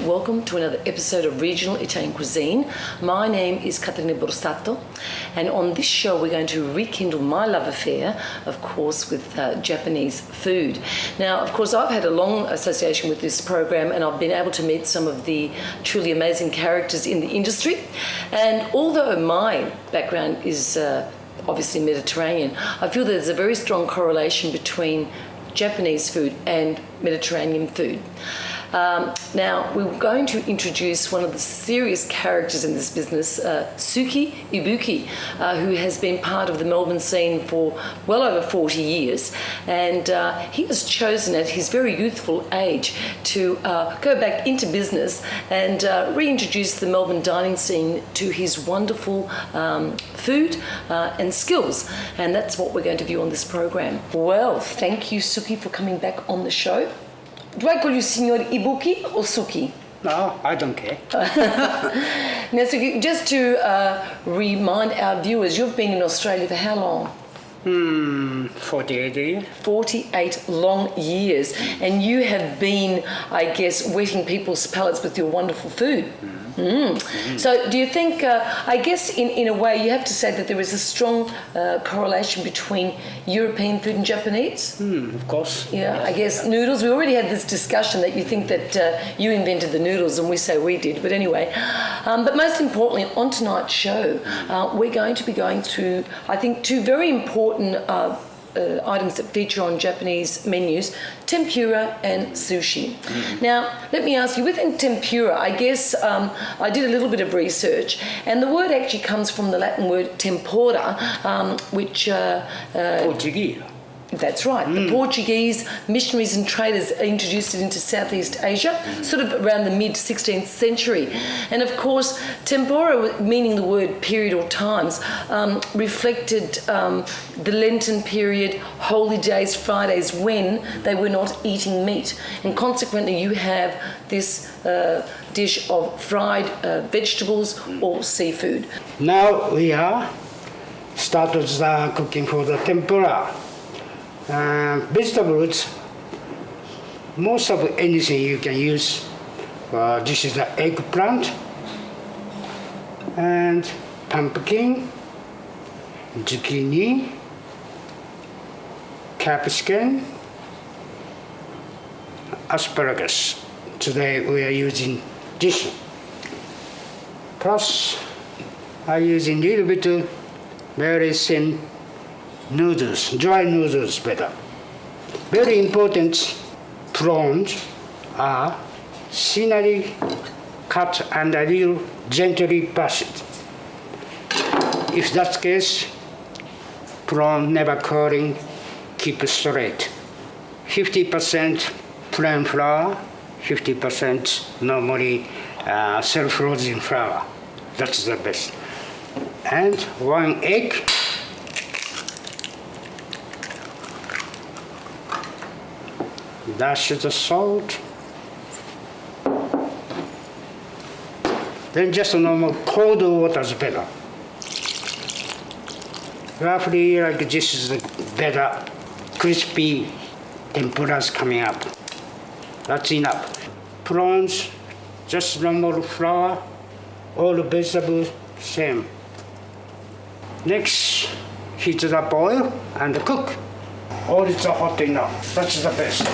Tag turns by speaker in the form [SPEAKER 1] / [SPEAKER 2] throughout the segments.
[SPEAKER 1] Welcome to another episode of Regional Italian Cuisine. My name is Caterina Borsato, and on this show we're going to rekindle my love affair, of course, with Japanese food. Now, of course, I've had a long association with this program, and I've been able to meet some of the truly amazing characters in the industry. And although my background is obviously Mediterranean, I feel there's a very strong correlation between Japanese food and Mediterranean food. Now, we're going to introduce one of the serious characters in this business, Suki Ibuki, who has been part of the Melbourne scene for well over 40 years. And he has chosen at his very youthful age to go back into business and reintroduce the Melbourne dining scene to his wonderful food and skills. And that's what we're going to view on this program. Well, thank you, Suki, for coming back on the show. Do I call you Signor Ibuki or Suki?
[SPEAKER 2] No, I don't care.
[SPEAKER 1] Now, Suki, just to remind our viewers, you've been in Australia for how long?
[SPEAKER 2] 48 years.
[SPEAKER 1] 48 long years. And you have been, I guess, whetting people's palates with your wonderful food. So do you think, I guess in a way you have to say that there is a strong correlation between European food and Japanese?
[SPEAKER 2] Of course.
[SPEAKER 1] Yeah,
[SPEAKER 2] Yes.
[SPEAKER 1] I guess noodles, we already had this discussion that you think that you invented the noodles and we say we did, but anyway. But most importantly, on tonight's show, we're going to be going through, I think, two very important items that feature on Japanese menus, tempura and sushi. Now, let me ask you, within tempura, I guess I did a little bit of research, and the word actually comes from the Latin word tempora, which...
[SPEAKER 2] Portuguese.
[SPEAKER 1] That's right. The Portuguese missionaries and traders introduced it into Southeast Asia, sort of around the mid-16th century. And of course, tempura, meaning the word period or times, reflected the Lenten period, holy days, Fridays, when they were not eating meat. And consequently, you have this dish of fried vegetables or seafood.
[SPEAKER 2] Now we are started cooking for the tempura. Vegetables, most of anything you can use. This is the eggplant and pumpkin, zucchini, capsicum, asparagus. Today we are using this. Plus, I'm using a little bit of very thin noodles, dry noodles better. Very important, prawns are thinly cut and a little gently bashed. If that's the case, prawn never curling, keep straight. 50% plain flour, 50% normally self-frozen flour. That's the best. And 1 egg. Dash the salt. Then just normal cold water is better. Roughly like this is better, crispy tempuras coming up. That's enough. Prawns, just normal flour, all the vegetables same. Next, heat it up oil and cook. All it's hot enough. That's the best.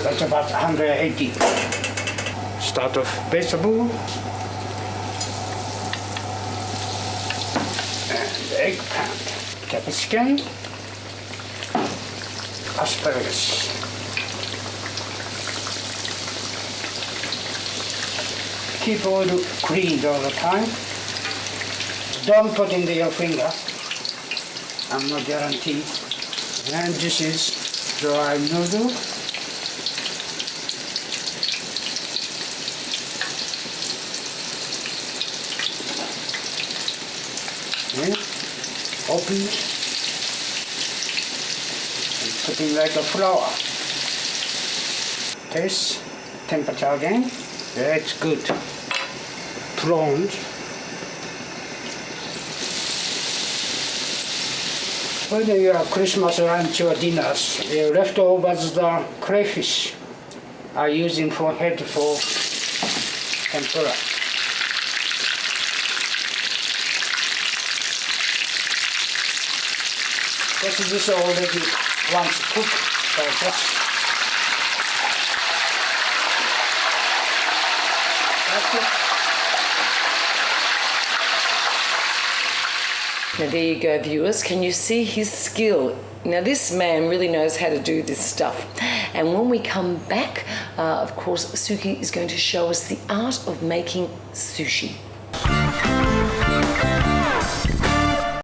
[SPEAKER 2] That's about 180. Start off vegetable and eggplant, capsicum, asparagus. Keep oil cleaned all the time. Don't put in your finger. I'm not guaranteed. And this is dry noodle. Okay. Open and putting like a flour. Taste temperature again. That's good. Prawns. When you have Christmas lunch or dinners, the leftovers, the crayfish are using for head for tempura. This is already once cooked, so just that's it.
[SPEAKER 1] Now there you go, viewers. Can you see his skill? Now this man really knows how to do this stuff. And when we come back, of course, Suki is going to show us the art of making sushi.